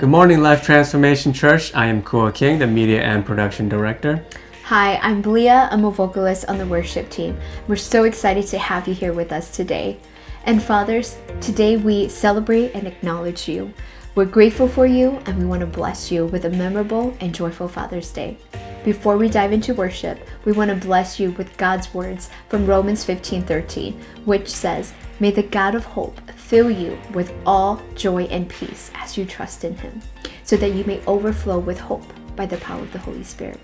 Good morning, Life Transformation Church. I am Kua King, the Media and Production Director. Hi, I'm Blia. I'm a vocalist on the worship team. We're so excited to have you here with us today. And fathers, today we celebrate and acknowledge you. We're grateful for you and we want to bless you with a memorable and joyful Father's Day. Before we dive into worship, we want to bless you with God's words from Romans 15:13, which says, "May the God of hope fill you with all joy and peace as you trust in him, so that you may overflow with hope by the power of the Holy Spirit."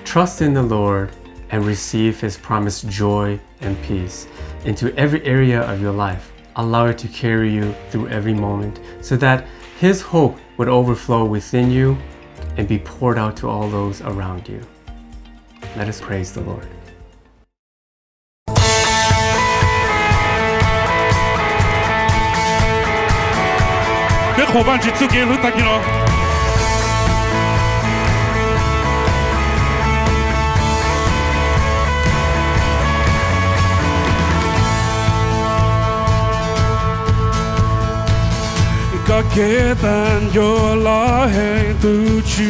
Trust in the Lord and receive his promised joy and peace into every area of your life. Allow it to carry you through every moment so that his hope would overflow within you and be poured out to all those around you. Let us praise the Lord. Có kế tan vô lo hẹn từ chú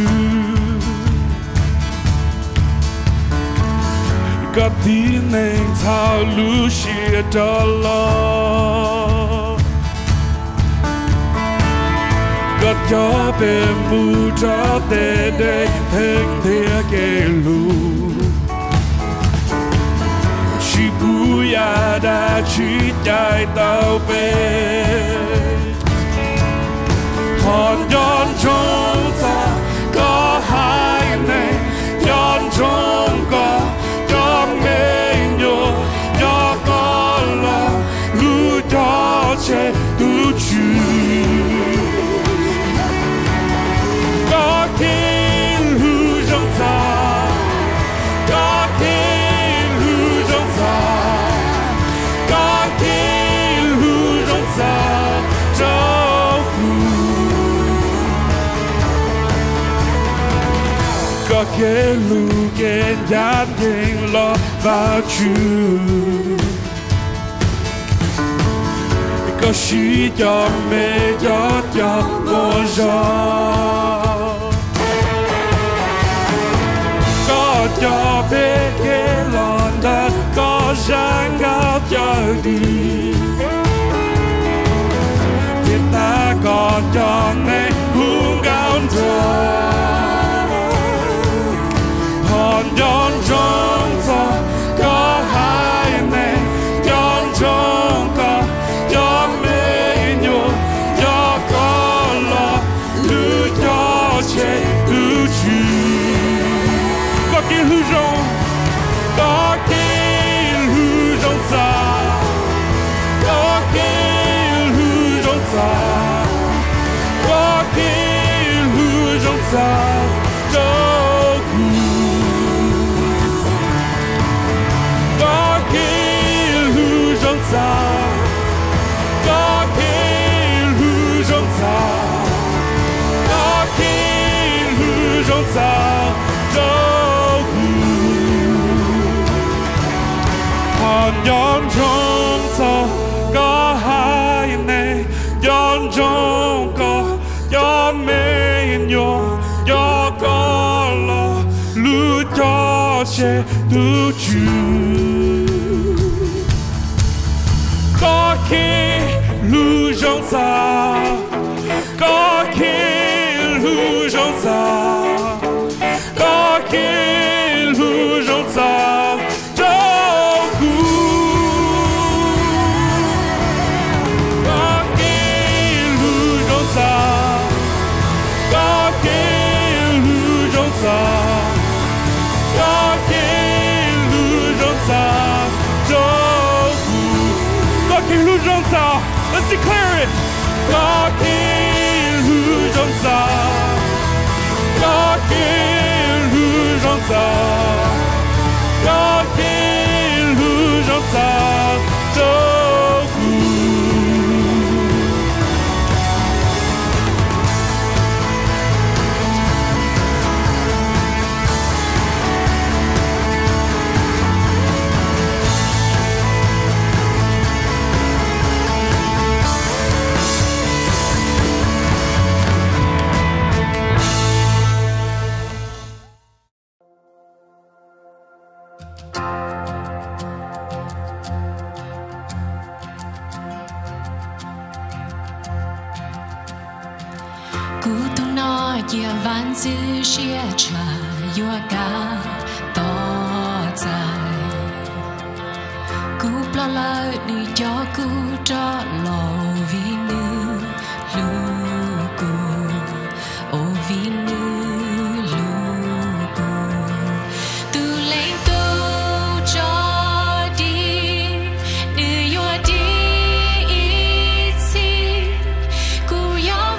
Có tí nên thao lưu xìa đó lo Có cho bề mù cho tê đê thênh thịa kê lù Chỉ bù ya đã chỉ chạy tao bê Hòn yon trong ta có hai này yon trong có cho mê nhô cho có là lu cho chế tu chư có kinh lu trong ta có kinh lu trong ta có kinh lu trong ta có kế lưu kênh giác nhìn lo vào chú có sĩ cho mê cho vô gió có cho bê kế lòn đã có sáng gạo cho đi thì ta còn cho mê hương gạo thơ Hòn yon trong ta có hai này yon trong có cho mê nhô cho có lo lưu cho chế lưu trừ có kia lưu trong có kia lưu trong ta có kia lưu trong ta có kia lưu trong ta có khi lưu trong ta có khi lưu trong ta đâu hòn yon trong ta có hai này yon trong có cho mê nhô cho có lo lưu cho chế tu chư có khi lưu trong ta có khi lưu trong ta có khi lưu trong ta trong khu có khi lưu trong ta có khi lưu trong ta có khi lưu trong ta Let's declare it. Có khi lưu trong ta, có khi lưu trong ta, có khi lưu trong ta, đâu Cú tu nó giờ vạn dư chia trả yêu cả to dài cú lo lỡ đi cho cú cho lò vì nữ lu cú ô vì nữ lu cú tu lên tu cho đi nữ yêu đi ít xí cú yêu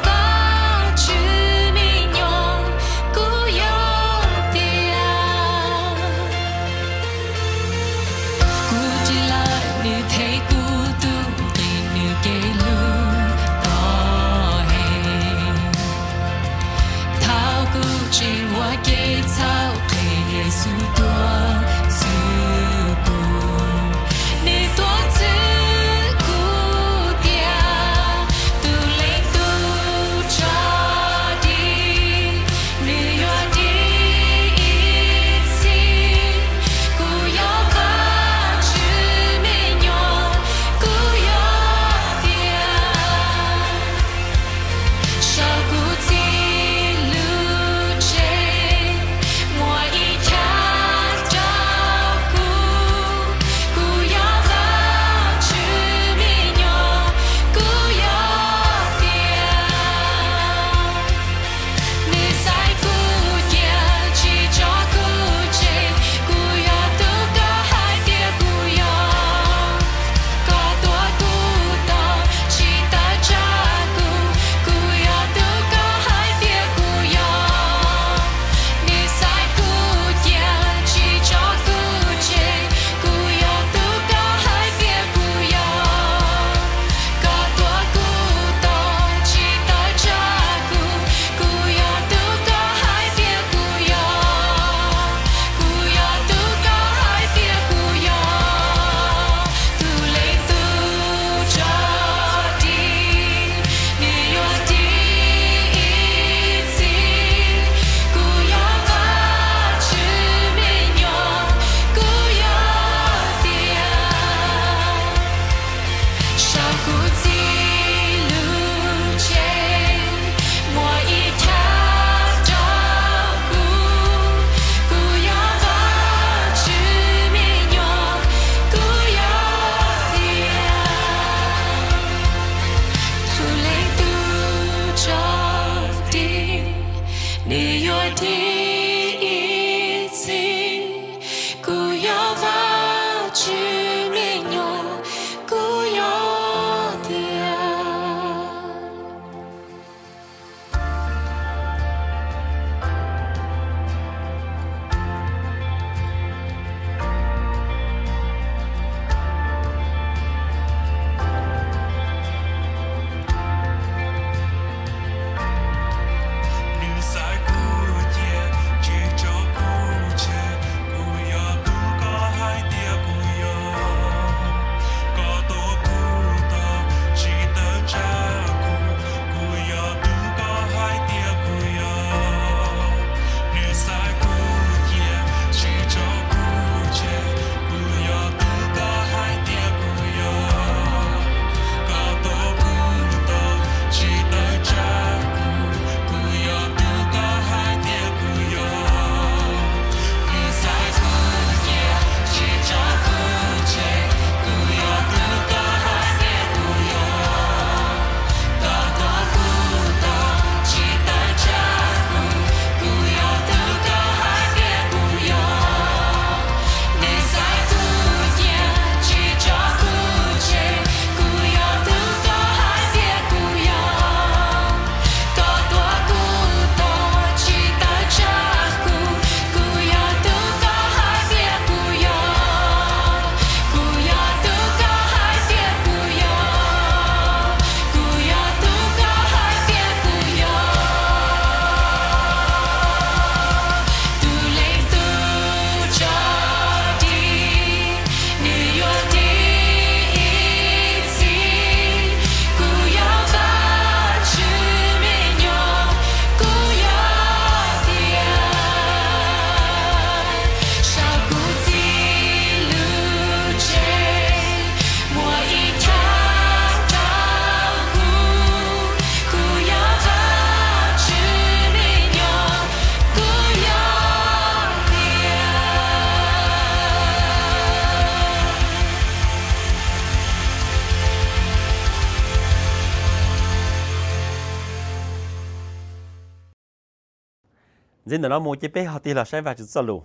dân nó mua chỉ bé họ thì là sai và chữ sao lù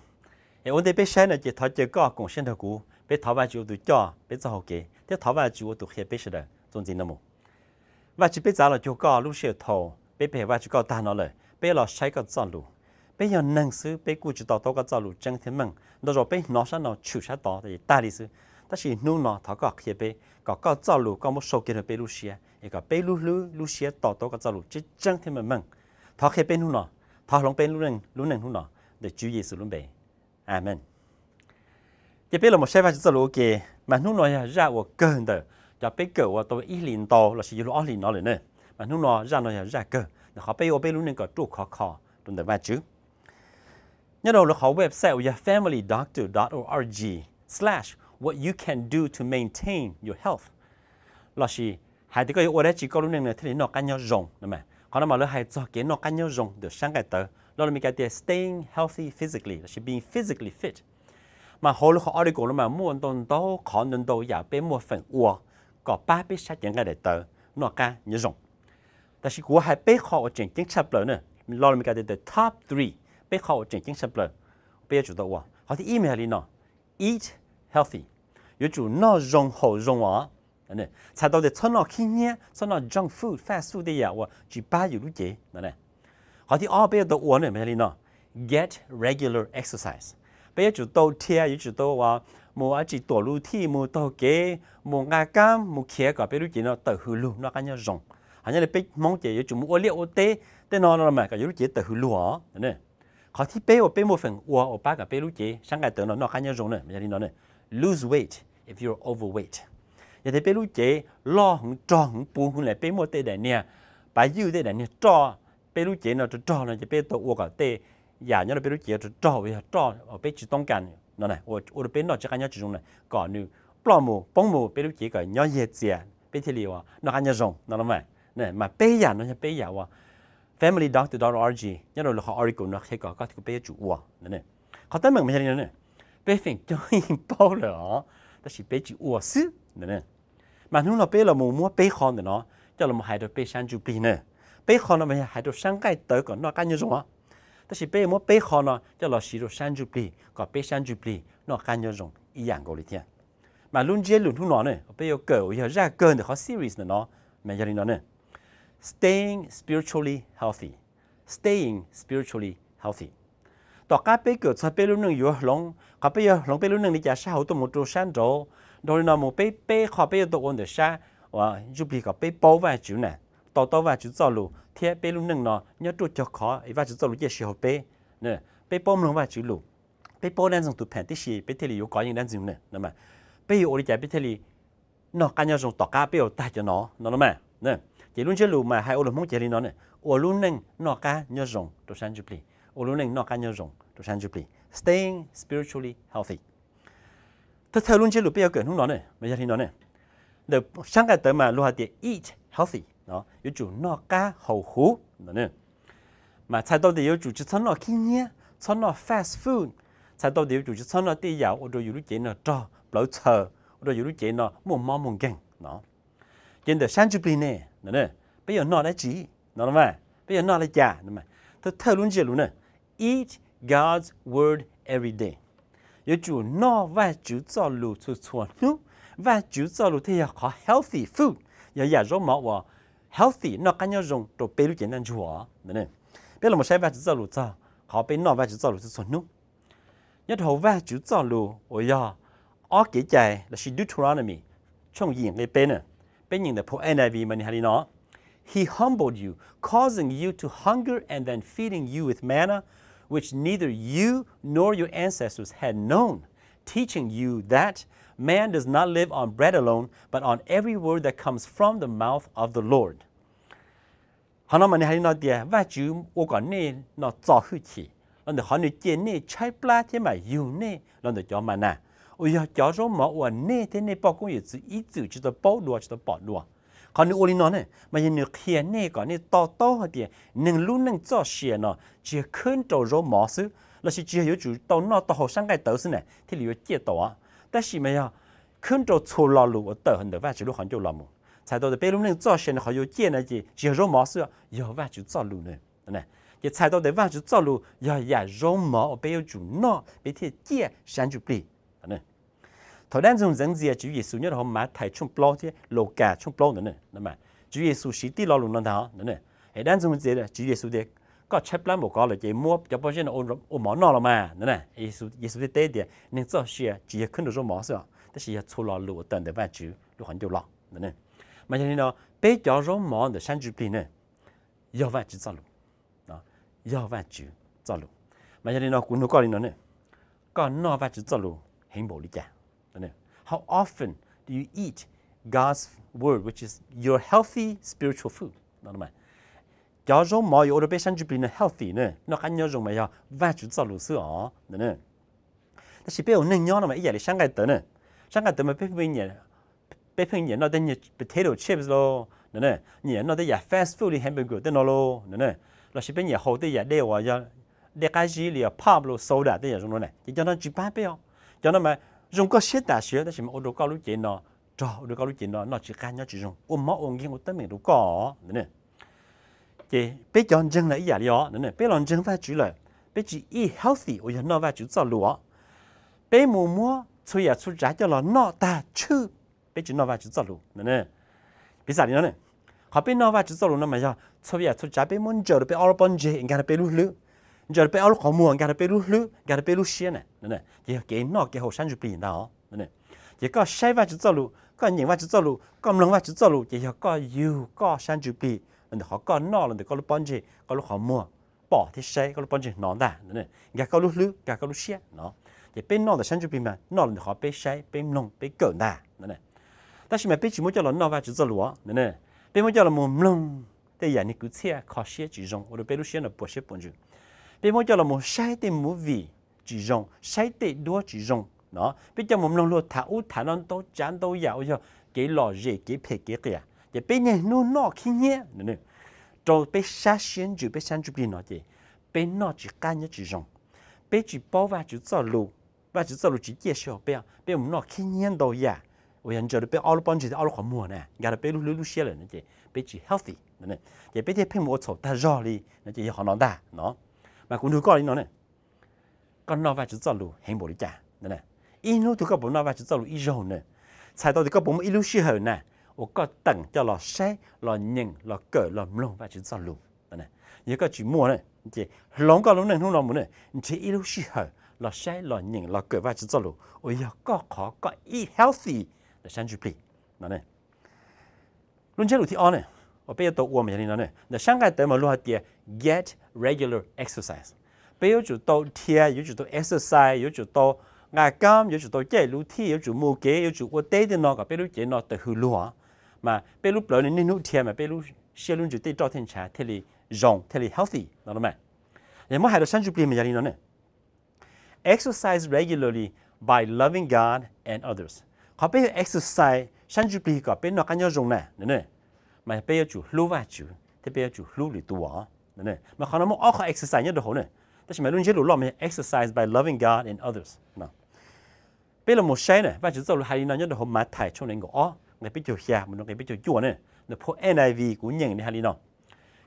ổn định bé sai là chỉ thọ chơi có cùng sinh hoạt cũ bé thọ và chịu tụi cho bé cho học kế thế thọ và chịu tụi khi bé sẽ được trong gì nó mua và chỉ bé giá là chịu có lúc sẽ thọ bé bé và chịu có ta nóเลยbé là sai cái sao lù bé giờ năng sư bé cụ chịu tao cái sao lù chân thiên mừng đó rồi bé nó sẽ nó chịu sát đó thì ta đi sư ta chỉ nu nó thọ có khi bé có cái sao lù có một số cái bé lúc sẽ cái bé lúc sẽ tao cái sao lù chỉ chân thiên mừng thọ khi bé nu nó thọ lòng bé lúc nâng nu nó để chú ý sự luôn bé amen chỉ biết là một sai và chỉ là ok mà nu nó ra ở cơn đó cho bé cỡ và tôi ý liền to là chỉ lo liền nóเลยnữa mà nu nó ra cỡ để họ bé ở bé lúc nâng có trụ khó trong đó vài chữ nhớ đâu là họ website là familydoctor.org/what you can do to maintain your health là chỉ hai cái ở đây chỉ có lúc nâng thì nó cá nhau rộng mà họ nói mà hai cho cái nó cá nhau rộng được sáng cái tờ đó là mình cái tiền staying healthy physically là chỉ being physically fit mà họ lúc họ article là mà mua tồn tố khó nên đâu giả bé mua phần ua có ba bé sát những cái để tờ nó cá nhau rộng但是我还背好正经差不多呢，老人家的 top 3背好正经差不多，背住的哇，好的 email 里呢 ，eat healthy， 有主那容好容啊，呢，才到的从那去年，从那 junk food fast food 的呀，我只把有路节，呢，好的二背的我呢，咩里呢 ，get regular exercise， 背住到天，有主到话，冇啊只多路天，冇到嘅，冇牙干，冇茄个，背路节呢，到去路那个样容。hanya là bé mong chỉ chúng mua liệu té té nó mà cái lúc chỉ từ lúa nè họ thì bé một phần ở ba cái bé lúc chỉ sáng ngày từ nó khá nhiều rồi nè bây giờ nó nè lose weight if you're overweight giờ thì bé lúc chỉ lo hung tròn hung buồn hung lại bé một té đại nè bài yêu té đại nè trò bé lúc chỉ nó trò nó chỉ bé tổ ở cái té giả nhớ là bé lúc chỉ trò bây giờ trò ở bé chỉต้องการnó này ở bé nó chỉ khá nhiều rồi nè còn như plum mù bông mù bé lúc chỉ cái nhỏ nhẹ dẻ bé thì liều nó khá nhiều rồi nó mà nè mà bây giờ nó bây giờ wa familydoctor.org nhớ rồi là họ article nó khi có cái bây chủ wa nè họ tới mình nè bây phiền cho bao lỡ đó chỉ bây chủ wa sư nè mà nó bây là mua bây con de nó cho là một hai đôi bây sang chụp nè bây con nó bây hai đôi sang cái tới còn nó cái như rồi đó chỉ bây mua bây con nó cho là chỉ đôi sang chụp còn bây sang chụp nó cái như rồi ý dạng gọi là mà luôn dễ luôn nó nè bây giờ cỡ giờ ra cỡ để họ series nó mà giờ nó nè staying spiritually healthy. Staying spiritually healthy. Tỏ cá bé cửa cho bé lúc nâng yếu lòng, có bé lòng bé lúc nâng đi trả sao tôi một chỗ sáng rồi, rồi nó một bé khó bé tôi ổn được sao, và giúp bị có bé bao vài chữ nè, tỏ vài chữ cho lù, thế bé lúc nâng nó nhớ trụ cho khó, vài chữ cho lù dễ hiểu bé, nè, bé bao lòng vài chữ lù, bé bao đang dùng tụ phèn tí gì, bé thế li yếu có những đang dùng nè, mà bé yếu đi trả bé thế li, nó cá nhau dùng tỏ cá bé yếu tay cho nó mà, nè. Chỉ luôn chơi lù mà hai ô lù mong chơi đi nó nè, ô luôn neng nọ cá nhớ rồng đồ san chụp li, ô luôn neng nọ cá nhớ rồng đồ san chụp li, staying spiritually healthy. Thế theo luôn chơi lù bây giờ cởi không nó nè, bây giờ thì nó nè, được sáng cái tới mà luôn hạt tiền eat healthy, nó yêu chủ nọ cá hậu hú, nó nè, mà thay đầu thì yêu chủ chỉ chọn nọ kinh nhé, chọn nọ fast food, thay đầu thì yêu chủ chỉ chọn nọ tây giáo, ô đồ yêu lúc chơi nọ trò, bảo chờ, ô đồ yêu lúc chơi nọ mồm mò mồm geng, nó, trên đời san chụp li nè. Nè, bây giờ nó là gì? Nó mà, bây giờ nó là giả, mà. Tôi theo luôn gì luôn nè. Eat God's word every day. Yêu chủ nó và chủ cho lù cho chuột nú, và chủ cho lù thì có healthy food. Giờ rồi màว่า healthy nó cái nhau dùng đồ bê lu简单chúa, nè. Bây giờ một sai và chủ cho lù cho, họ bên nó và chủ cho lù cho chuột nú. Nhất hậu và chủ cho lù, ôi giờ, ở cái chạy là Deuteronomy, trong diện cái bên nè. Bên những the NIV mà này nó, He humbled you, causing you to hunger and then feeding you with manna, which neither you nor your ancestors had known, teaching you that man does not live on bread alone, but on every word that comes from the mouth of the Lord. Họ nói mà này nó địa và chữ ô còn nè nó cho hư chỉ, nó được họ nói chuyện nè trái pla thế mà yêu nè, nó được cho mà nè. Ôi giờ cháu rồi mà ở nè thế nè bao cũng ý chữ chỉ là bao đùa chỉ là bỏ đùa, còn nếu nó nè mà những kia nè còn nè to thì những lúc những cho xe nó chỉ khơi trâu rồi mà xứ là chỉ hiểu chủ tàu nó tàu sang cái tàu xứ này thì liệu chết tàu á,但是mà ya khơi trâu错了路，tàu很多万只路很久了嘛，才到的别路những cho xe nó họ有见那些只有嘛是有万只走路呢，nè， cái sai đâu để vào chú cho lu giờ rong mỏ ở bây giờ chủ nó bây thế kia sáng chụp đi nè thời gian dùng dẫn gì chú Giêsu nhớ là hôm mà thầy chung plo thế lô cả chung plo nữa nè mà chú Giêsu sĩ tí lo luôn nó đó nè thời gian dùng gì là chú Giêsu để có chấp lắm một cái là chỉ mua cho bao nhiêu là ôn mỏ nó là mà nè Giêsu thế thì nên cho xe chỉ khấn được số mỏ saoแต่是要出了路等的万主路很久了呢mà cho nên nó bây giờ rong mỏ的山主边呢要万主走路啊要万主走路mà cho nên nó cũng nó có đi nó nè còn nó万主走路很不理解呢 how often do you eat God's word which is your healthy spiritual food đó mà giờ rong mỏ ở bên山主边呢 healthy 呢nó ăn nhớ rong mà要万主走路是哦呢但是被我弄鸟了嘛一夜里伤害得呢sáng ngày từ mà bé phim nó tên potato chips lo nè nó tên fast food đi hamburger tên nó lo nè là chỉ bé hậu tên đeo vào để cái gì liền pop lo soda tên giống nó này chỉ cho nó chỉ ba bé cho nó mà dùng có xét đại sữa đó chỉ mà ô tô cao lúc chuyện nó ô tô cao lúc chuyện nó chỉ can nhau chỉ dùng máu ôn cái tên mình đủ có nè chị bé chọn chân là ý giả đó nè bé làm chân phải chủ lại bé chỉ eat healthy ôi nó phải chủ cho lúa bé mua所以出家叫了闹大车，别只闹话就走路，呢？别啥的呢？好别闹话就走路，那么要所以出家别门叫的别二半节，应该别路路，叫的别二好木，应该别路路，应该别路些呢，呢？也给闹给后山就变的哦，呢？也个西话就走路，个人话就走路，个人话就走路，也要个有个山就变，人哋好个闹，人哋个路半节，个路好木，bỏ thì西个路半节闹的，呢？应该个路路，应该个路些，喏。thì bên nó là sản xuất mà nó là họ bên sai bên nông bên cỡ nà nè, ta chỉ mà bên chỉ muốn cho nó vào chỉ cho lúa nè, bên muốn cho là một nông, thì giờ này cứ xe khó xe chỉ dùng, rồi bên lúc xe là bỏ xe bốn chữ, bên muốn cho là một sai thì một vị chỉ dùng, sai thì đua chỉ dùng, nó bên cho một nông luôn thả nó đâu chán đâu dạo cho cái lò rễ cái phê cái kia, thì bên này nó khi nhé nè, rồi bên sai xuyên chữ bên sản xuất nó thì bên nó chỉ can nhớ chỉ dùng, bên chỉ bảo vào chỉ cho lúa và chỉ cho lúc chỉ介绍别别我们那去年到呀，我想叫的别熬了半截熬了好么呢，人家别路些了，那就别只 healthy， 呢，也别的偏我炒大肉哩，那就也好难打，喏，mà cũng được coi nó con nó và chỉ cho lúc hình bộ đi chả, nè, in lúc tụi các bộ nó và chỉ cho lúc ít rồi nè, sai đâu thì các bộ mà ít lúc xí hơn nè,我个等叫了晒了拧了割了弄và chỉ cho lúc, nè, những cái chỉ mua nè, thì lòng cái lúc này không làm nè, chỉ ít lúc xí hơn. Là sai là nhìn là cởi vai chỉ cho lù, ôi giờ có khó có eat healthy là sáng chụp đi, nè, luôn chơi lù thì on nè, ở bây giờ tôi uống mấy cái này nè, sáng ngày tới mà luôn thì get regular exercise, bây giờ chúng tôi thiệt, giờ chúng tôi exercise, giờ chúng tôi ngã cam, giờ chúng tôi chạy lù thi, giờ chúng mua kế, giờ chúng tôi tết thì nó cả bây giờ chạy nó từ hư lúa, mà bây giờ bây giờ nên nút thiệt mà bây giờ xe luôn chúng tôi cho thiên trà, thế là rong, thế là healthy, đó là mà, giờ mới hay là sáng chụp đi mấy cái này nè. Exercise regularly by loving God and others. Họ bây giờ exercise, sáng chụp đi có bên nó cái nhau dùng nè, mà bây giờ chủ lưu vào chủ, thì bây giờ chủ lưu lì tua, nè, mà họ nói muốn họ exercise nhất được hổ nè,但是每轮节录了，exercise by loving God and others. Nào, bây giờ một sai nè, và chỉ做hay là nhất được hổ mà thải trong này ngõ, ngày bây giờ here, mình nói ngày bây giờ chua nè, nó po NIV cũng nhận này hay là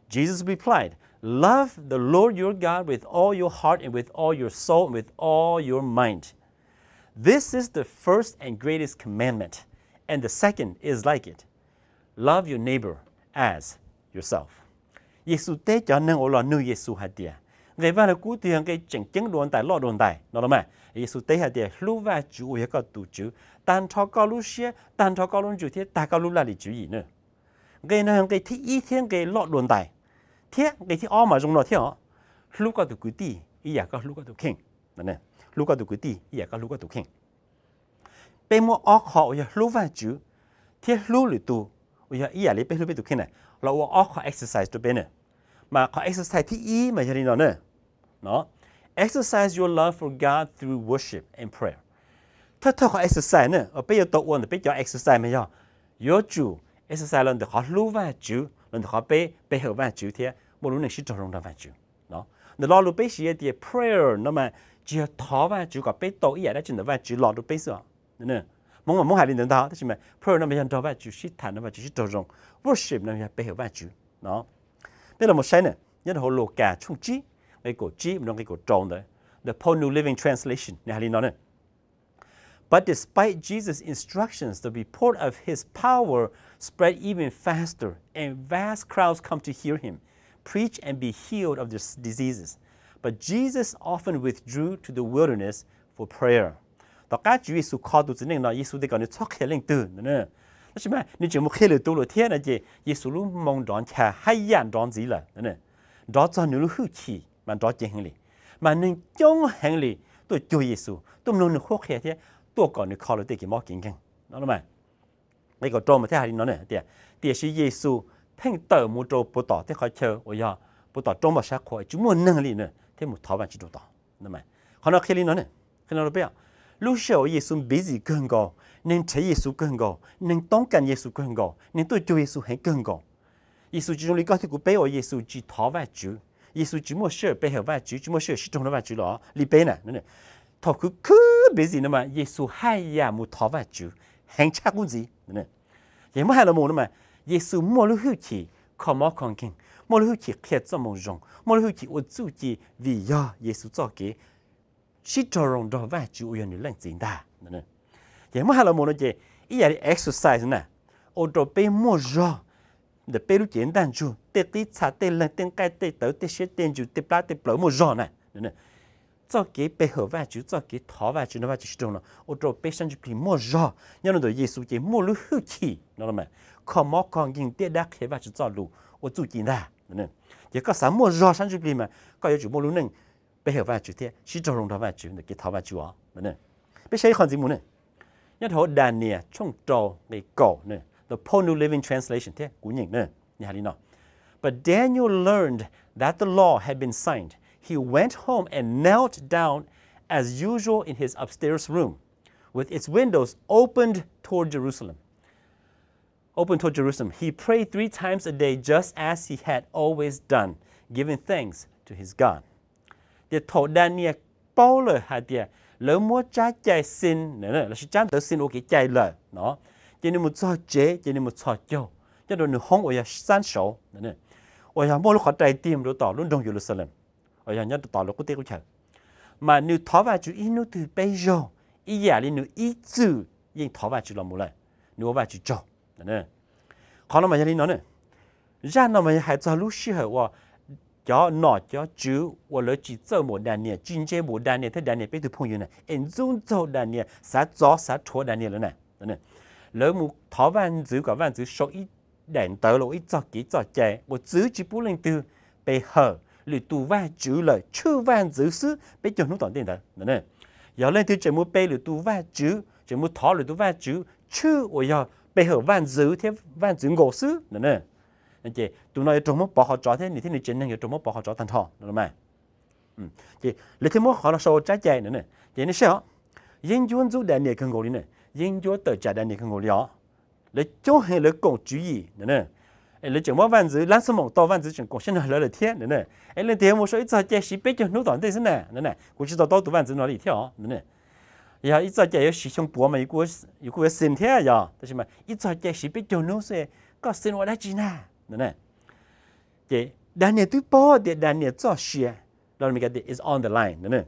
Jesus replied, love the Lord your God with all your heart and with all your soul and with all your mind. This is the first and greatest commandment, and the second is like it. Love your neighbor as yourself. Giêsu tế cho nên ở là nơi Giêsu hạt địa. Ngày vào là cú tiền cái chỉnh chứng đồn tài lo đồn tài, nó là mà. Giêsu tế hạt địa lưu vào chủ yếu cái tụ chủ, tan cho cao lưu xe, tan cho cao lưu chủ thế, ta cao lưu là lý chủ gì nữa. Cái này cái thứ ý thiên cái lo đồn tài. Thế cái thứ mà dùng nó thế hả? Lúc có tụ quý tì, ý là có lúc có tụ kinh, nè, lúc có tụ quý tì, ý là có lúc có tụ kinh. Bên mua óc họ giờ lúc vào chủ, thế lúc lì tụ, giờ ý là lấy bên lúc bên tụ kinh này, là óc họ exercise tụ bên này, mà họ exercise thì ý mà giờ đi nó nè, nó exercise your love for God through worship and prayer. Thật họ exercise nè, ở bây giờ tụ uốn bây giờ exercise mà giờ, your chủ exercise lần được họ lúc vào chủ. lần họ bé hiểu văn chữ thế, một lúc này sẽ trở thành văn chữ, đó. Nếu lo lúc bé sẽ thì prayer, nó mà chỉ thọ văn chữ có bé tổ ý đã chính là văn chữ lo lúc bé rồi, nè. Mong hai đến đó, thế mà prayer nó bây giờ thọ văn chữ sẽ thành nó văn chữ sẽ trở thành worship nó bây bé hiểu văn chữ, đó. Đây là một sai nè, nhất là hồ lô cả chung chí cái cổ chí mình nói cái cổ tròn đấy the Paul New Living Translation này hay nói này. But despite Jesus' instructions, the report of his power spread even faster, and vast crowds come to hear him preach and be healed of their diseases. But Jesus often withdrew to the wilderness for prayer. Tất cả Chúa Giêsu khó tu nên nói Giêsu để còn nó khẽ lên từ nữa. Đó mà nếu chỉ một khẽ lên tu rồi thiên là gì? Giêsu luôn mong đón cha hay dàn đón gì là nữa. Đó cho nó hư khí mà đó chỉ hành lý. Mà nên trong hành lý tôi Chúa Giêsu tôi luôn nó khẽ thế tôi còn nó khó được cái món kinh kinh. Đó là mà. Cái cái trò mà thế hay nó này thì là Giêsu phèn tờ một trò bố tỏ thế khỏi chờ ôi ya bố tỏ trong mà sát khỏi chúng muốn nâng lý nữa thế một thảo vạn chỉ đồ tỏ. Đó mà. Họ nói khẽ lý nó này. Khẽ nó bây giờ. Lúc sau Giêsu busy cơn gò, nên thấy Giêsu cơn gò, nên tông cảnh Giêsu cơn gò, nên tôi cho Giêsu hay cơn gò. Giêsu chỉ trong lý có thì cũng bé ở Giêsu chỉ thọ vài chữ, Giêsu chỉ mua sữa bé hở vài chữ, chỉ mua sữa chỉ trong nó vài chữ đó, lý bé nè, nữa nè, thọ cứ busy nữa mà Giêsu hay ya một thọ vài chữ, hành chắc cũng gì, nữa nè, vậy mà hay là một nữa mà Giêsu mua lúc hữu khí, không mất con kinh, mua lúc hữu khí khét cho một rong, mua lúc hữu khí ở chủ chỉ vì ya Giêsu cho cái chỉ cho rong đó vài chữ uyên như lạnh chính ta, nữa. Vậy mà hay là một nó gì, ý là exercise nè, ở đó bé mua rõ, để bé lúc简单chút, để tí chả để lần tên cái để tới để sẽ tên chút để plá để plớ mua rõ nè, nữa. Cho cái bé hở vài chữ, cho cái thọ vài chữ nó vài chữ trong nó, ở đó bé sang chụp mua rõ, nhưng nó được Giêsu chỉ mua lúc hư khí, nó là mà, không mất con kinh để đắc cái vài chữ cho lù, ở chủ chính ta, nữa. Vậy có sáng mua rõ sang chụp mà, có yêu chủ mua lúc nè. Bây giờ vài chữ thế, chỉ cho rong đó vài chữ để cái thảo vài chữ đó, nữa. Bây giờ còn gì muốn nè? Nhất hồi Daniel trong trò cái cổ nè, the Paul New Living Translation thế, cú nhìn nè, như hai đi nào. But Daniel learned that the law had been signed. He went home and knelt down as usual in his upstairs room, with its windows opened toward Jerusalem. He prayed 3 times a day, just as he had always done, giving thanks to his God. Để thổ Daniel bao lời hạt địa lỡ mua trái chạy xin nữa là sẽ chán tới xin ô cái chạy lời nó cho nên một trò chế cho nên một trò châu cho nên nó không ở san sổ nữa ở nhà mua lúc họ chạy tìm rồi tỏ luôn đông Jerusalem ở nhà nhớ tỏ lúc có tiếc của trời mà nếu thọ vào chữ in nó từ bây giờ ý giả đi nếu ý chữ nhưng thọ vào chữ là một lần nếu vào chữ châu nữa khó nó mà đi nó nữa ra nó mà hãy cho lúc xưa hỏi cho nó cho chú và lỡ chỉ cho một đàn niệm chuyên chế một đàn niệm thế đàn niệm bây giờ phong như này em dùng cho đàn niệm sát gió sát thua đàn niệm nữa này lỡ một thọ văn chữ cả văn chữ số ít đèn tới lỗ ít cho kỹ cho chạy một chữ chỉ bút lên từ bề hở lì tu văn chữ lời chữ văn chữ sư bây giờ nó toàn tiền đó này giờ lên từ chỉ một bề lì tu văn chữ chỉ một thọ lì tu văn chữ chữ và giờ bề hở văn chữ thế văn chữ ngộ sư này nên chị tụi nó trong một bỏ họ chó thế này thế này chính là trong một bỏ họ chó thành thọ đúng không ạ? Chị lấy thêm một họ là số trái chạy nữa này, chị nói sao? Yên chúa giúp đại niệm không ngồi đi này, yên chúa tự trả đại niệm không ngồi đó, lấy chỗ hay lấy công chú ý nữa này, lấy chừng một văn chữ lãng sớm mộng to văn chữ chừng công sinh lợi lợi thiên nữa này, lấy thêm một số ít trái chạy xí biết cho nó toàn thế này nữa này, cũng chỉ to tụ văn chữ nó đi theo nữa này, giờ ít trái chạy xí trong bùa mà yêu cô xin thế à giờ, thế mà ít trái chạy xí biết cho nó sẽ có xin vào đây chi na. Nè, chị Daniel tuy bỏ để Daniel cho xia, rồi mình cái is on the line, nè,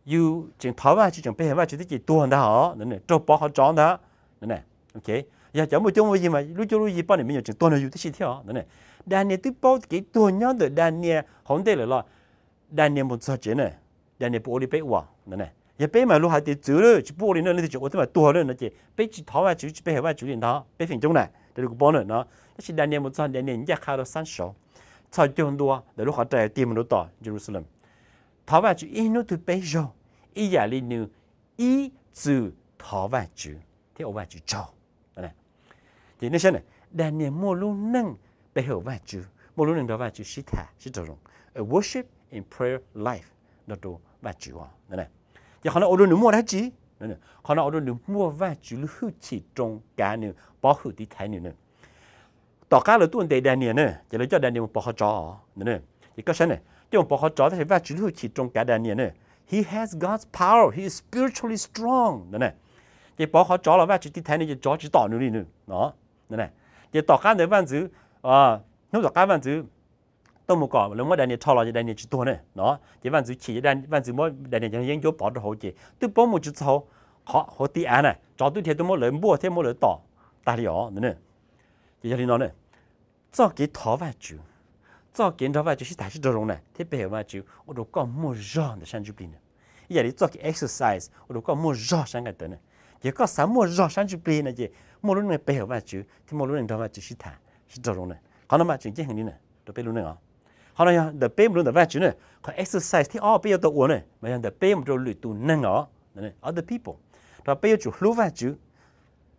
you chỉ tháo ra chỉ chẳng bây giờ chỉ thích chỉ tuần đó, nè, cho bỏ họ chọn đó, nè, ok, giờ chẳng một chung gì mà lúc gì bỏ này mình chỉ tuần là you thích theo, nè, Daniel tuy bỏ cái tuần nhau được Daniel không thể là Daniel một số chuyện nè, Daniel bỏ đi bé quá, nè, giờ bé mà lúc hai tiếng chữ rồi chỉ bỏ đi nữa thì chỉ có thể mà tuần nữa nè chị, bé chỉ tháo ra chỉ bây giờ chỉ liền đó, bé phiền chung này, để được bỏ nữa nó. Đó là Daniel một trong Daniel nhắc khai được san số, sau chuyện đó để lúc họ chạy tìm một tòa Jerusalem, thảo vài chữ in nó từ bây giờ, ý giả lý nu ý chữ thảo vài chữ, thế ở vài chữ cho, này, thì nên xem này, Daniel mua luôn nâng bây giờ vài chữ, mua luôn nâng đó vài chữ sĩ thả, sĩ trò rộng, a worship in prayer life, đó đồ vài chữ này, giờ họ nói ở đâu nữa mua đã chỉ, này, họ nói ở đâu nữa mua vài chữ lưu hữu chỉ trong cả nữa, bảo hữu đi thái nữa. Tỏ cá là tuần đề Daniel nữa, chỉ lấy cho Daniel một bộ họ chó nữa, thì có sao này, cho một bộ họ chó thì phải chữ lưu chỉ trong cả Daniel nữa. He has God's power, he is spiritually strong, nữa này, thì bộ họ chó là vai chữ tí thái này thì chó chỉ tỏ nữa, đó, nữa này, thì tỏ cá để văn chữ, nó tỏ cá văn chữ, tôi một cỏ lúc mà đại này thò lại đại này chỉ tua này nó chỉ văn chữ chỉ văn chữ mỗi đại này chẳng những bỏ được hậu chỉ tôi bỏ một chữ sau họ tí án này cho tôi thêm tôi mỗi lời mua thêm mỗi lời tỏ ta đi ở nữa chỉ cho đi nó này cho cái thọ vài chữ cho cái thọ vài chữ là chỉ đồ này thế bây giờ vài chữ ở đâu có mua rau để sang chụp này giờ đi cho cái exercise ở đâu có mua rau sang cái tới này chỉ có sắm mua rau sang chụp này chứ mua lúc này bây giờ vài chữ thì mua lúc này thọ vài chữ chỉ đồ này còn nó mà chuyện gì hình này đồ bây lúc này à họ nói the bây lúc này vài chữ này có exercise thì bây giờ tôi uống này mà giờ the bây một luyện tu năng ở này other people rồi bây giờ chủ lúc vài chữ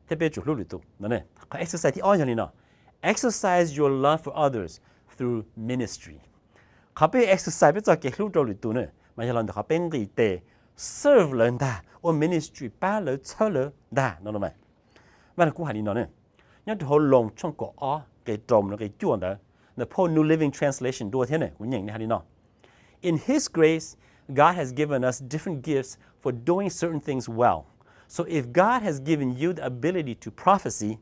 thế bây giờ chủ lúc luyện tu này có exercise thì như này exercise your love for others through ministry. Họ bây exercise bây giờ cái lúc đầu luyện tu này mà giờ lần đó họ bên cái để serve lần ta, or ministry ba lần chơi lần ta, nó mà. Và nó cũng hay đi nó này. Nhớ họ lòng trong cái trộm nó cái chuồn đó. The Paul New Living Translation đua thế này cũng nhận hay đi nó. In His grace, God has given us different gifts for doing certain things well. So if God has given you the ability to prophecy,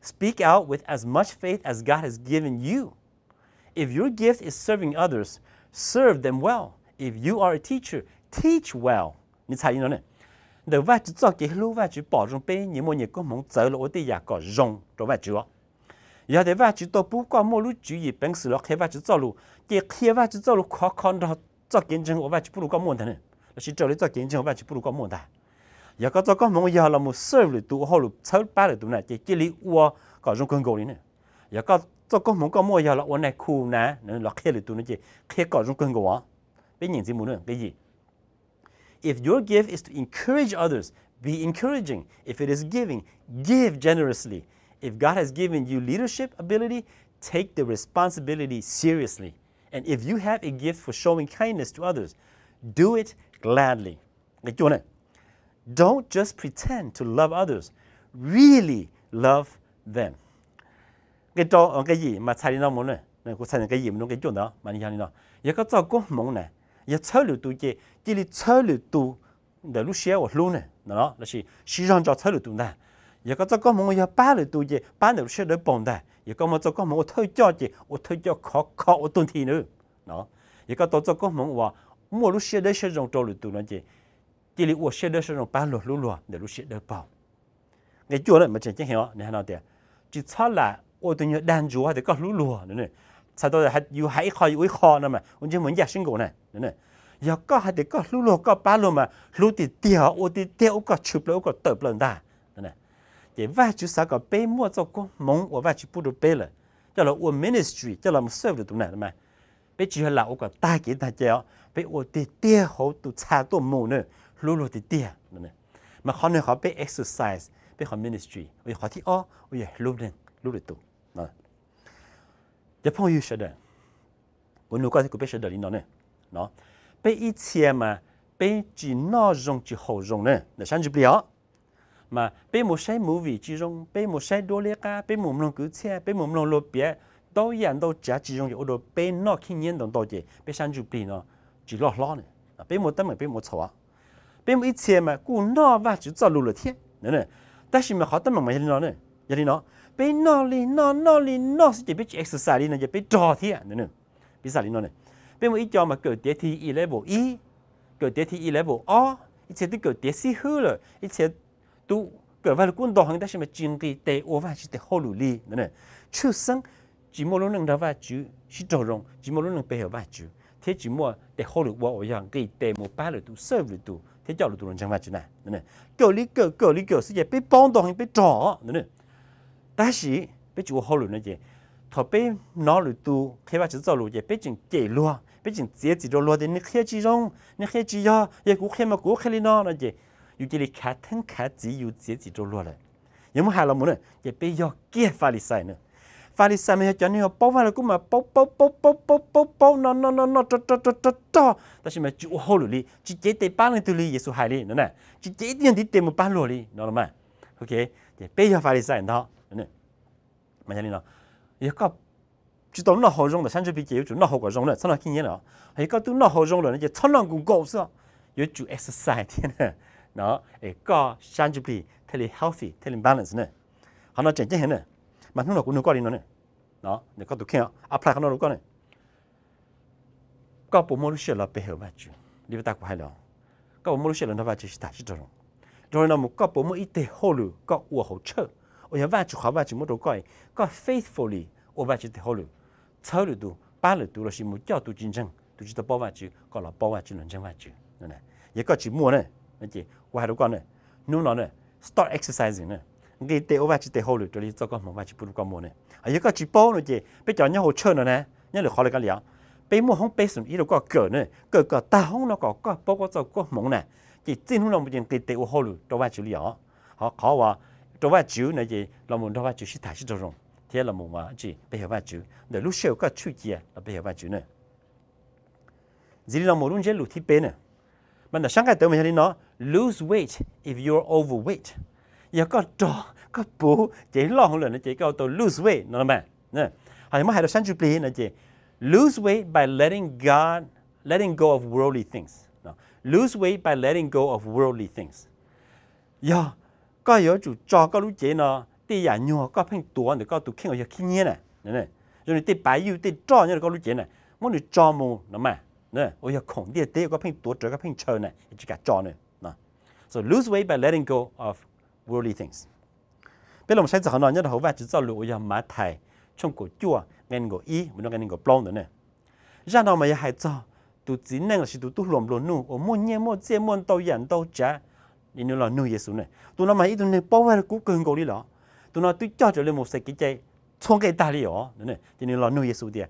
speak out with as much faith as God has given you. If your gift is serving others, serve them well. If you are a teacher, teach well. Như thế này. Để vài chữ cho cái lúc vài chữ bỏ trong bên những mọi người có mong chờ lỗ thì có rong cho vài chữ. Giờ để vài chữ tôi bút qua mỗi lúc chữ gì bằng sự là khi vài chữ cho lũ, cái khi vài chữ cho lũ khó khăn đó cho kiến chứng của vài chữ bút qua muôn thế này. Là chỉ cho lấy cho kiến chứng của vài chữ bút qua muôn ta. Giờ có cho có mong giờ là một serve được tụ họ lũ sáu ba được tụ này chỉ lý ua có trong cơn gồ này. Giờ có cho có mong có mua giờ là ôn này cool nè, nên là khi được tụ nó chỉ khi có trong cơn gồ. Bây giờ gì muốn nữa cái gì? If your gift is to encourage others, be encouraging. If it is giving, give generously. If God has given you leadership ability, take the responsibility seriously. And if you have a gift for showing kindness to others, do it gladly. Cái chỗ này. Don't just pretend to love others. Really love them. Cái chỗ cái gì mà sai đi nó muốn này, cô sai cái gì mà nó cái chỗ đó mà như thế nào? Giờ có cho có mong này, giờ chơi được tụi chị, chỉ là chơi được tụi để lúc xé ở luôn này, nó là chỉ让cho chơi được tụi này. Giờ có cho có mong giờ ba được tụi chị, ba được xé được bồng này. Giờ có cho có mong thôi cho chị, thôi cho khó ở tuần thì nữa, nó. Giờ có cho có mongว่าmua lúc xé được xé rong cho được tụi nó chị, chỉ là xé được xé rong ba lúa để lúc xé được bồng. Cái chỗ này mà chỉ hiểu này nào đấy, chỉ cho là ở tụi nó đàn chúa hay có lúa nữa. Sau đó làอยู่ให้คอยอยู่คอนะมาวันนี้เหมือนอยากชิงกูเนี่ยอยากก็ให้เด็กก็รู้ก็ป้ารู้มารู้ติดเดียวโอ้ติดเดียวก็ชุบแล้วก็เติบเลยได้เนี่ยเดี๋ยวว่าจุดสักก็ไปมั่วจะก็มองว่าจุดพูดไปเลยจะเราว่า ministry จะเรามา serve ตรงไหนมาไปจีให้เราก็ตายกี่ตายเจ้าไปโอ้ติดเดียวเขาตัวชาตัวหมูเนี่ยรู้ติดเดียวเนี่ยมาเขาเนี่ยเขาไป exercise ไปเขา ministry ไปเขาที่อ้อไปรู้เลยรู้เลยตัวนะจะพ่ออยู่เฉยๆวันนู้นก็ที่กูไปเฉยๆนี่เนาะเนาะไปอีเชียมาไปจีนอจงจีหัวจงเนี่ยเดี๋ยวฉันจะเปลี่ยนมาไปหมู่ใช้ movie จีจงไปหมู่ใช้โดเล็กาไปหมู่ลงกู้เชียไปหมู่ลงโลเปีย都一样都加จีจงอยู่โดไปนอกขี้เงี้ยตรงตัวเจไปฉันจะเปลี่ยนเนาะจีล้อเนี่ยไปหมู่ตั้งไปหมู่ชัวไปหมู่อีเชียมากูนอว่าจะจะรู้เลยเที่ยเนี่ยแต่สิมาเขาตั้งมาอย่างนี้เนาะเนี่ยอย่างนี้เนาะไปนอลีสิจะไป exercise นี่นะจะไปจอที่เนี่ยไปสาลีนอเนี่ยเป็นว่าอีจอมาเกิดเดี๋ยวที่ level เกิดเดี๋ยวที่ level อีเช่ที่เกิดเดี๋ยวสี่หื้อเลยอีเช่ตู้เกิดว่าลูกดอกหังได้ใช่ไหมจริงที่แต่โอว่าจิตหัวลุลีเนี่ยชื่อสังจิโมลุนึงเราว่าจูชิจรงจิโมลุนึงไปเหรอว่าจูเท่จิโมแต่หัวลุว่าอย่างกี่แต่โมป้าเลยตู้ serve เลยตู้เท่เจ้าเลยตู้ลงจังหวะจีน่ะเนี่ยเกิดสิจะไปป้องดอกหังไปจ่อเนี่ย但是被就好了那些，他被拿了都开发制造路也被整给了，被整接着了的那些之中，那些之呀，也古开嘛古开里那那些，有这里看腾看只有接着了了，有没还了么呢？也被要给法律赛呢，法律赛没叫你要包完了，กู嘛包，那，但是嘛就好了哩，只接得办了都哩也是害哩，那，只接点的得么办了哩，知道吗 ？OK， 也被要法律赛呢。mà cho nên là giờ có chỉ tốn nó hồ rong là sản xuất bị chịu chủ nó hồ quả rong là sao nó kinh nghiệm đó hay có tốn nó hồ rong là nó chỉ thon lòng cũng够sao giờ chủ exercise thế này nó để có sản xuất bị thế là healthy thế là balance này họ nói chuyện thế này mà nó cũng có đi nó này đó để có tụi kia apply nó cũng có này có bộ môn sự là bây giờ vài chú đi ta cũng hay lo có bộ môn sự là nó vài chú ta chỉ rồi nó một có bộ môn ít để hỗ lử có ủa hỗ trợ ở nhà vài chú khó vài chú một đồ coi có faithfully ở vài chú để hỗ lử chơi lử tu ba lử tu là chỉ một cho tu chiến tranh tu chỉ ta bao vài chú có là bao vài chú lần tranh vài chú này giờ có chỉ mua này anh chị qua đâu con này nung nó này start exercising này cái để ở vài chú để hỗ lử rồi đi cho con một vài chú bút con mua này giờ có chỉ bao nữa chị bây giờ nhau hỗ trợ nữa nè nhớ được khó lấy cái liệu bây mua không bây giờ ý đâu có cỡ nữa cỡ ta không nó có bao có cho có mỏng nè chỉ tin không làm một chuyện cái để ở hỗ lử đâu vài chú liệu họ khóว่าđâu vài chú này chị làm một đâu vài chú sẽ thay cho rồi thế là một mà chị bây giờ vài chú để lúc sau có chui kia là bây giờ vài chú nữa chỉ là một lúc chế lúc thì bên nè mà là sáng cái tới mình nó lose weight if you're overweight giờ có bố chỉ lo không lần chỉ có tôi lose weight nó mà nè hay mà hay là sáng chụp liền là chị lose weight by letting go of worldly things lose weight by letting go of worldly things giờ có yếu chủ cho có lúc chế nó đi giả nhỏ có phèn tua để có tụ khen ở kia nhé này rồi đi bài yêu đi cho nhé có lúc chế này muốn đi cho mù nó mà nè ôi khổng đi đi có phèn tua trở có phèn chơi này chỉ cả cho này so lose weight by letting go of worldly things bây giờ mình sẽ giờ nói nhớ là hậu và chỉ cho lụa mà thầy trong cổ chua nghe ngồi ý mình nói nghe ngồi plong nữa nè ra nào mà hay cho tụ chỉ nên là chỉ tụ lồm lồm nu ở mua nhẹ mua chế mua tàu nhận tàu trả đi nữa là nuôi Giêsu này tụi nó mà ít tụi này bao vây cú cường cầu đi đó tụi nó tôi cho lên một sợi cái chạy冲cái大力哦呢今天老nuôi Giêsu đi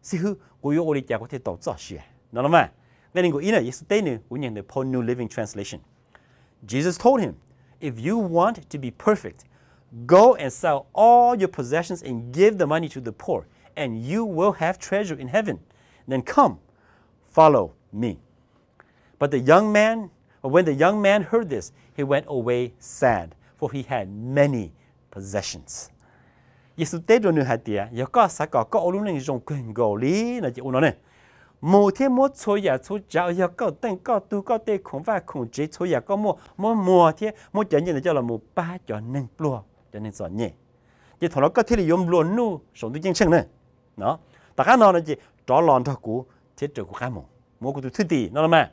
sư hữu của yêu đi chả có thể tổ chức gì nó mà nên người ý này Giêsu tên này của những the Paul New Living Translation Jesus told him if you want to be perfect go and sell all your possessions and give the money to the poor and you will have treasure in heaven then come follow me but when the young man heard this, he went away sad, for he had many possessions. Giêsu tế rồi nửa hạt tiền, giờ có sao có ô lúc này dùng quyền gạo lý là chỉ ô nó này. Một thiên một số nhà số giáo giờ có tên có tu có tê không phải không chế số nhà có mua thiên một trận như là cho là một ba cho nên plua cho nên giỏi nhẹ. Chỉ thằng nó có thể là dùng luôn nu sống tôi chân chân này, nó. Tất cả nó là chỉ trò lòn cho cú thiết trở của cái mua của tôi thứ tỷ nó là mà.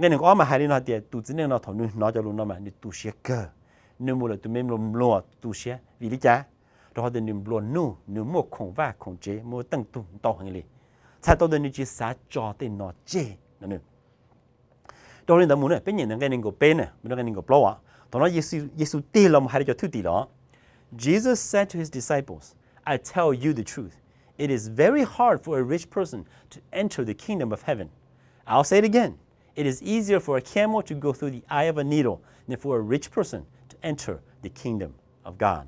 Nên có mà hai đứa nói tiền tụi chính nó thằng nó cho luôn nó mà đi tụi xe cơ nếu mua là tụi mình làm lúa tụi xe vì lý cha rồi họ định lúa nu nếu mua không va không chế mua tăng tụm to hơn đi sai tôi định chỉ xả cho tên nó chế nữa đó nên đã muốn này bây giờ cái này có bên này mình cái này có ploa thằng nó Giêsu tiền làm hai đứa cho thứ tỷ đó Jesus said to his disciples I tell you the truth it is very hard for a rich person to enter the kingdom of heaven I'll say it again It is easier for a camel to go through the eye of a needle than for a rich person to enter the kingdom of God.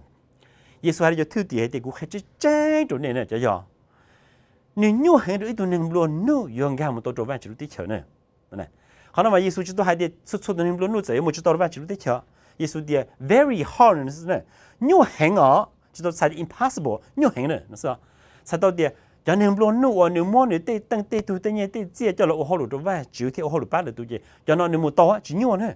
Giêsu hay cho thứ tỷ thì cũng hay chơi chỗ này nè cho giờ. Nếu như hay được tụi mình luôn nu dùng cái một tổ chức văn chỉ được chờ nè, này. Họ nói mà Giêsu chỉ tôi hay đi xuất xuất tụi mình luôn nu chơi một tổ chức văn chỉ được chờ. Giêsu đi very hard nè, như hành ở chỉ tôi sai impossible như hành nè, nó sao? Sai tôi đi cho nên luôn nu nếu mua nếu tê tăng tê tu tê nhẹ tê chia cho là ô hô lụt vài chữ thì ô hô lụt bát là tu gì cho nó nếu mua to chỉ nhiều nữa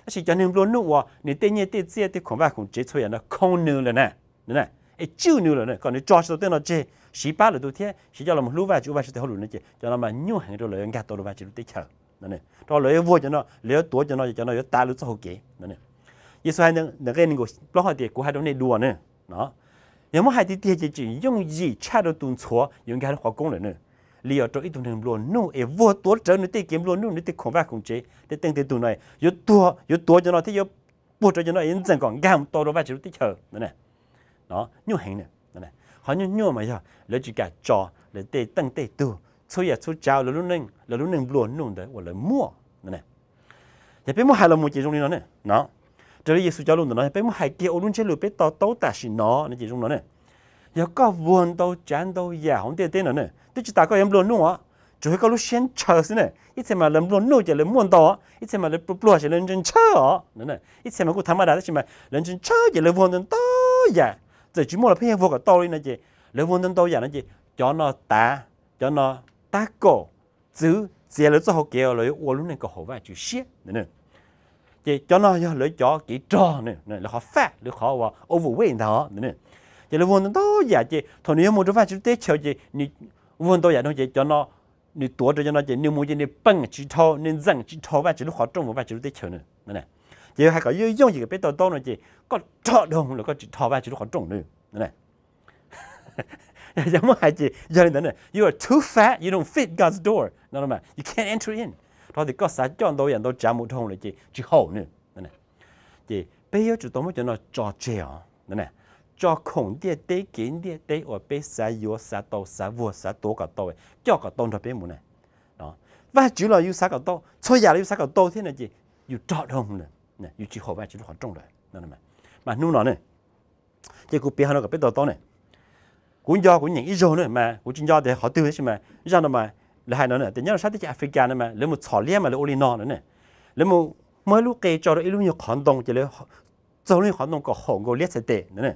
chỉ cho nên luôn nu nếu tê nhẹ tê chia thì không phải không chế thôi nó không nữa là nè nè ấy chữ nữa là nè còn nếu cho số tên nó chế xí bát là tu thế xí cho là một lúa vài chữ vài chữ thì ô hô lụt nó chế cho nó mà nhiều hàng rồi lấy gạt to vài chữ tê chờ nè đó lấy vô cho nó lấy tuổi cho nó ta lúa cho hậu kế nè Giêsu hay nè cái này của bao nhiêu tiền của hai đứa này đùa nè nó nếu mà hai đứa chỉ dùng gì cha được tuần chúa dùng cái hóa công nữa lý do cho ít tuần hình luôn nu em vô tuổi trở nên tiết kiệm luôn nu nên tiết không phải không chế để tên tuần này yếu tuổi cho nó thì yếu bố cho nó yên dần còn gam to đâu phải chỉ tiết chờ này đó nhiều hành này họ nhiều mà giờ lấy chỉ cả trò để tê tăng tê tu số giờ số chào là lúc nâng luôn nu đấy hoặc là mua này thì bây giờ hai là một chỉ trong này nó này nó cho nên Giêsu cho luôn nó bây giờ hai kia luôn chế lừa bây tao tao ta xin nó chỉ trong nó này giờ có vườn đâu chán đâu giả không tiền tiền nữa nè tôi chỉ ta có em luôn nữa rồi có lúc xem chờ xí nè ít xem mà làm luôn nữa chỉ làm muôn đó ít xem mà làm plua chỉ làm chân chờ nữa ít xem mà cũng tham gia đó chỉ mà làm chân chờ chỉ làm vườn đâu giả giờ chỉ mua là phải vô cả to lên này chị làm vườn đâu giả này chị cho nó ta cổ giữ giờ lấy cho họ kéo lấy uống lúc này có hổ vài chữ xiết nữa chị cho nó lấy cho kỹ trò này là họ phát được họ vào overweight đó nữa giờ là vườn đâu giả chị thằng nếu mua cho vài chữ tết chờ chị vườn đâu giả đâu chị cho nó 你多着就那些你母亲的本只头，你人只头吧，只是好中午吧，只是得求呢，呢，就还个要用一个别到到呢，就个超动了个只头吧，只是好中呢，呢。有冇係字有啲呢 ？You are too fat, you don't fit God's door， 明白嗎 ？You can't enter in。佢哋個實將到人都講唔通嚟，就好呢，呢。就俾咗就當乜嘢呢？做這樣，呢？做空啲啲緊啲啲，或俾曬要曬到曬鑊曬多個多嘅，叫個當到俾門呢？啊，話主要要曬個多，所以要曬個多添呢，就要做通呢，呢要最好話就好中啦，明白嗎？mà nu nó呢，即係佢俾下嗰個俾到多呢。cũng do cũng những ít rồi nữa mà cũng chỉ do để họ tiêu hết chứ mà do mà là hai nữa thì nhớ là sát tới Africa nữa mà lấy một sọ lia mà lấy olino nữa nè lấy một mới lúc cây cho nó ít lúc nhiều hoạt động chỉ lấy cho nó hoạt động có hậu có liệt sẽ tệ nữa nè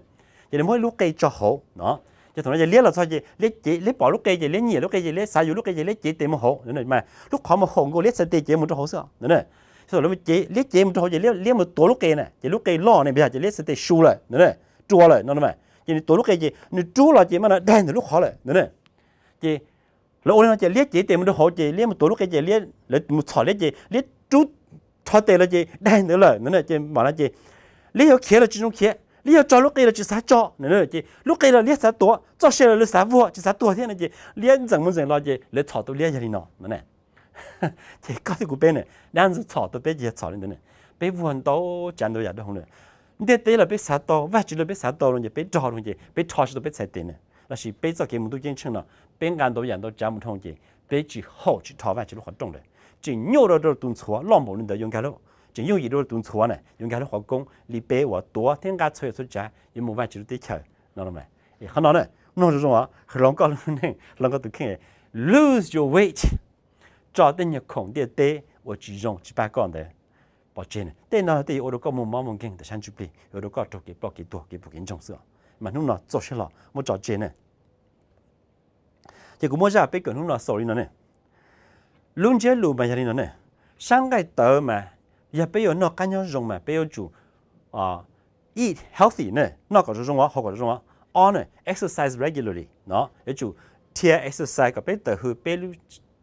chỉ lấy mỗi lúc cây cho hậu đó chỉ thằng nó chỉ liệt là sao chỉ liệt chỉ liệt bỏ lúc cây chỉ liệt nhiều lúc cây chỉ liệt xài lúc cây chỉ liệt chỉ tệ một hậu nữa nè mà lúc họ mà hậu có liệt sẽ tệ chỉ một chỗ hậu sao nữa nè rồi nó chỉ liệt chỉ một chỗ chỉ liệt một tổ lúc cây nè chỉ lúc cây lo này bây giờ chỉ liệt sẽ tệ su lại nữa nè chua lại nó mà chỉ tổ lúc cái gì, nếu chú là chỉ mà nó đen thì lúc khó lại, nữa nè, chỉ lúc nó chỉ liếc chỉ tìm một họ chỉ liếc một tổ lúc cái gì liếc lấy một sỏi liếc chỉ liếc chú cho tiền là chỉ đen nữa là, nữa nè, chỉ mà nó chỉ liếc ở kia là chỉ trong kia, liếc cho lúc cái là chỉ sát cho, nữa nè, chỉ lúc cái là liếc sát tổ, cho xe là liếc sát vua, chỉ sát tổ thế này chỉ liếc rằng muốn rằng là chỉ lấy thọ tôi liếc gì nó, nữa nè, chỉ có cái của bên này, đang dùng thọ tôi bên gì thọ lên nữa nè, bên vua đó chẳng đâu vậy đâu không nè. Để tới là biết sát to, vài chỉ là biết sát to rồi, biết trò rồi, biết trò thì biết sai tiền này. Là chỉ biết cho cái một đôi chân chân nào, bên cạnh đó nhận đó trả một thông gì, biết chỉ hậu chỉ trò vài chỉ là hoạt động đấy. Chỉ nhiều đó tuần xóa, lòng bộ nên đó dùng cái đó, chỉ nhiều gì đó tuần xóa này, dùng cái đó hoạt công, li bé và tua, thiên cả chơi số trả, dùng một vài chỉ là để chơi, nó là mày. Không nói này, nói rồi mà, lòng có từ khi lose your weight, cho đến nhà khổng địa tế, và chỉ dùng chỉ ba con đấy. Bỏ trên này, tên nào thì ở đó có một món món kinh để sản xuất đi, ở đó có cái bao cái tua cái bộ kiến trong sữa, mà lúc nào做些了，我找钱呢，结果我家被跟lúc nào xử lý nó này, luôn chế luôn mà gia đình nó này, sang cái tờ mà, giờ bây giờ nó cá nhân dùng mà bây giờ chủ, eat healthy này, nó có dùng họ có dùng on này, exercise regularly, nó, cái chủ tier exercise cái bây giờ hư bây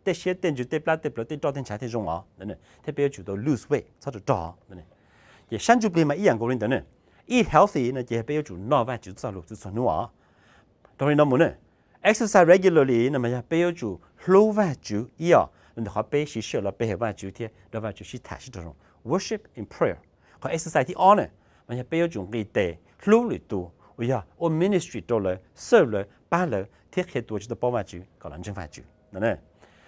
để xe tiền chủ để cho tiền trả tiền dùng à, đấy, thế bây giờ chủ đầu lose weight, sao được trò, đấy, thì sản xuất bì mà ý dạng của mình đấy, eat healthy này chỉ bây giờ chủ nói về chủ sao được chủ sao nữa, rồi nó muốn này, exercise regularly này mà bây giờ chủ lâu về chủ ý à, nên họ bây giờ sẽ là bây giờ về chủ thì đó về chủ sẽ thả sẽ được worship in prayer, họ exercise thì on này, mà bây giờ chủ cái đề lâu lì tu, bây giờ ở ministry đó là serve là ba là thiết hiện tu chỉ bảo vệ chủ, còn làm chân về chủ, đấy.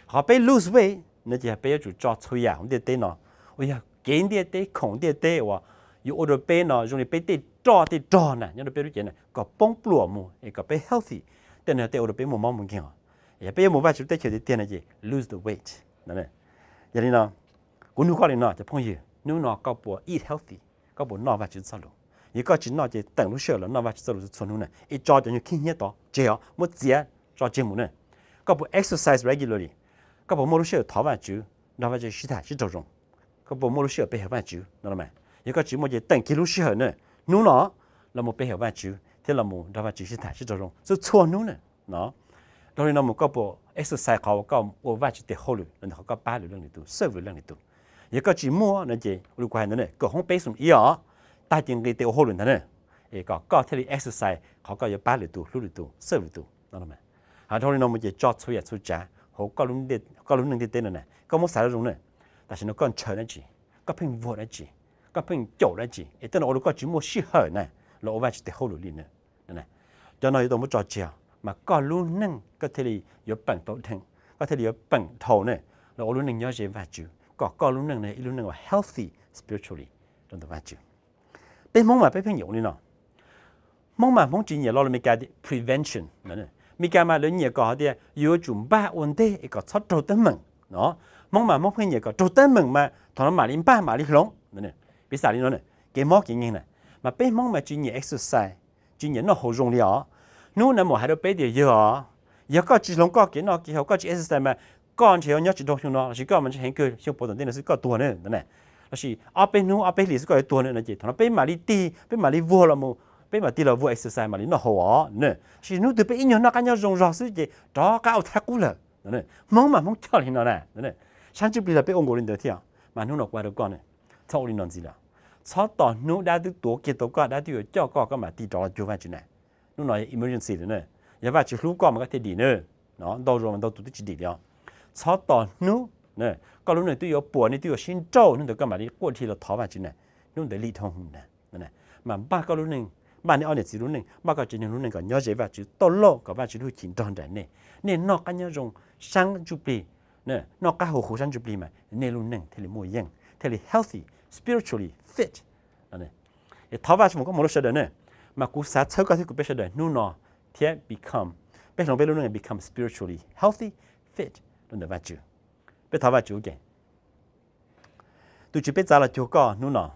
Họ bị lose weight, nên chỉ bây giờ chủ cho thuê à, không để tên nó, ôi ya, kiến để tên, không để tên, và yêu ở bên nó, dùng để bên tên cho nè, nhưng mà bây giờ này có bông bùa mu, có bên healthy, tên là tên ở bên một món món kia, ya bây giờ một vài chủ tên chỉ tên là gì, lose the weight, nè, vậy nên nó, cũng nuôi con này nó, chỉ phong gì, nuôi nó có bùa eat healthy, có bùa nó vài chủ sao luôn, vậy có chỉ nó chỉ tận lúc sửa là nó vài chủ sao luôn xuân luôn nè, ít cho như kinh nghiệm đó, chỉ có một giờ cho chim mu nè, có bùa exercise regularly. Các bộ mô sư thảo vạn chữ, nó phải chỉ thả chỉ trâu rồng. Các bộ mô sư bị hiểu vạn chữ, nó là mày. Nếu có chữ một cái tầng kilo sư hơn nữa, nú nó là một bị hiểu vạn chữ, thế là một nó phải chỉ thả chỉ trâu rồng. Rồi chua nú nữa, nó. Rồi nó một cái bộ exercise họ có một vài chữ để hỗ lực, nên họ có ba lực lượng tu, sáu lực lượng tu. Nếu có chữ mua nó chỉ, lúc qua nữa, có không biết dùng ý ở, ta chỉ cái để hỗ lực nữa. Có thể exercise họ có ba lực tu, sáu lực tu, nó là mày. Rồi nó một cái cho thuê trả. Họ có lúc nâng tên này, có một sai rồi này,但是nó còn chờ này chỉ, có phim vợ này chỉ, có phim chỗ này chỉ, ấy tức là có chỉ một sự hở này, là ở vai chỉ để hỗ trợ liền này, cho nên tôi muốn trò chuyện, mà có lúc nâng có thể là có bằng tổ thằng, có thể là có bằng thầu này, là ở lúc nâng nhớ về vai chữ, có lúc nâng này, lúc nâng là healthy spiritually trong vai chữ, bên mong mà bên nhiều này mong chỉ nhiều lo là mấy cái prevention này. Mình cái mà lớn nhiều có thì yêu chúng ba vấn đề có thoát trâu tới mừng, nó mong phải nhiều có trâu tới mừng mà thằng nó mà đi ba mà đi lông, này, bây giờ đi nó này, cái móc cái này, mà bên mong mà chỉ nhiều exercise, chỉ nhiều nó hỗ trợ đi ở, nếu nó mà hai đứa bé thì giờ có chỉ lông có cái nó cái họ có chỉ exercise mà con chỉ nhớ chỉ đồ chúng nó, chỉ có mình chỉ hiện cơ, chỉ bộ tên là chỉ có tua nữa, này, là chỉ ở bên lì chỉ có tua nữa là chỉ thằng nó bên mà đi ti, bên mà đi vua là một bên mà đi là vô exercise mà đi nó hổ nè, chỉ nếu từ bên nhau nó cái nhau rong rong sự gì đó cái ao thác cũ là nè mong mà mong cho thì nó nè sáng chụp đi là biết ông ngồi lên được theo mà nó qua được con này sau đi làm gì là sau đó nó đã được tổ kết tổ qua đã được cho con mà đi đó cho vào chuyện này nó nói emergency rồi nè giờ vào chỉ lúc con mà có thể đi nữa nó đâu rồi mà đâu tụi chỉ đi được sau đó nó nè có lúc này tôi có buồn này tôi có xin trâu nên tôi cái mà đi qua thì là tháo vào chuyện này nó để lý thông nè mà ba có lúc này ba này ở đây chỉ lúc này ba có chuyện lúc này có nhớ gì vào chữ to lo có vào chữ lúc chính tròn đấy nè nên nó cái nhớ dùng sang chụp đi nè nó cái hồ sang chụp đi mà nên lúc này thì là mùi yang thì là healthy spiritually fit nè tháo vào một cái món đồ nè mà cú sát chơi cái thì cú biết rồi nó thì become biết nó biết lúc này become spiritually healthy fit nó vào chữ biết tháo vào chữ cái tôi chỉ biết ra là chỗ có nó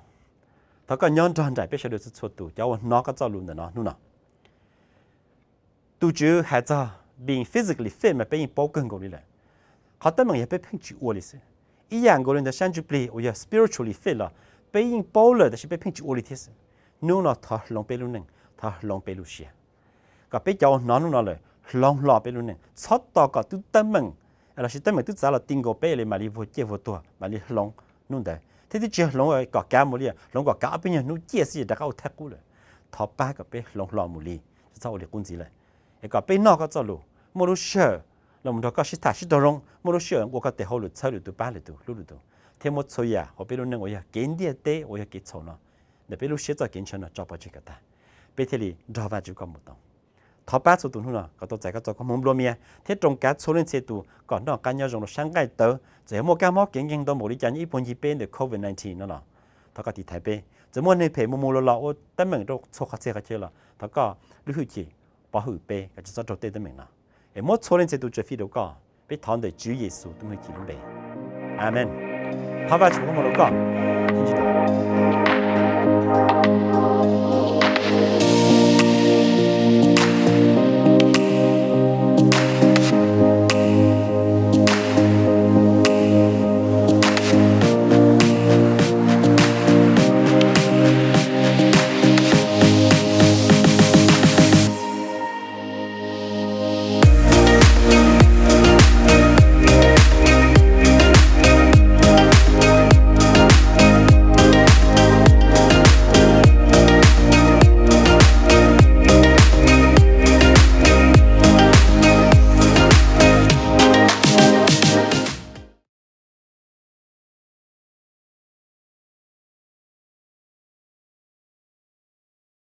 他讲养长在必须都是错度，叫我哪个走路的呢？นู่น都就还在 being physically fit 嘛，被人包跟过来了。好多人也被拼起窝里是，一样个人的身体里，我要 spiritually fit 了，被人包了，但是被拼起窝里的是，นู่น他浪被路人，他浪被路些，个被叫哪นู่น了，浪被路人，操到个都登门，而是登门都找了顶个被里嘛，里不接不多，嘛里浪นู่น的。thế thì chưa lòng có cá mù li, lòng có cá bên nhà nó chia sẻ đã có thắc cú rồi, thọ ba cái bên lòng lò mù li, sao để quân gì lại, cái bên nọ có cho lu, mua lu sờ, lòng đó có xí thả xí đồ rong, mua lu sờ, tôi có thể hậu lu chơi lu tu ba lu tu, thế một số ya, họ bên lu nâng oya, kiến địa tê oya kiến chậu nó, để bên lu sờ cho kiến chậu nó cho bao nhiêu cái ta, bên thế thì đào vào chịu có một đồng. thọ ba số tuần nữa, có tôi giải có mồm lúa mía, thế trong cá số lên xe tù, còn nó cá nhau dùng nó sáng cái tớ, giờ mua cá móc kiến đó một đi chán ít bốn gì bên được COVID-19 nó thọ có thì thái bê, giờ mua này phải mua lọ ô tấm mình đâu số khác xe khác chơi là, thọ có lưu hữu chỉ bảo hữu bê, cái chỉ cho tê tấm mình nào, em mua số lên xe tù chơi phi đâu có, biết thằng để Chúa Giêsu tôi mới chỉ luôn bê, Amen, thọ ba chỉ có một đâu có,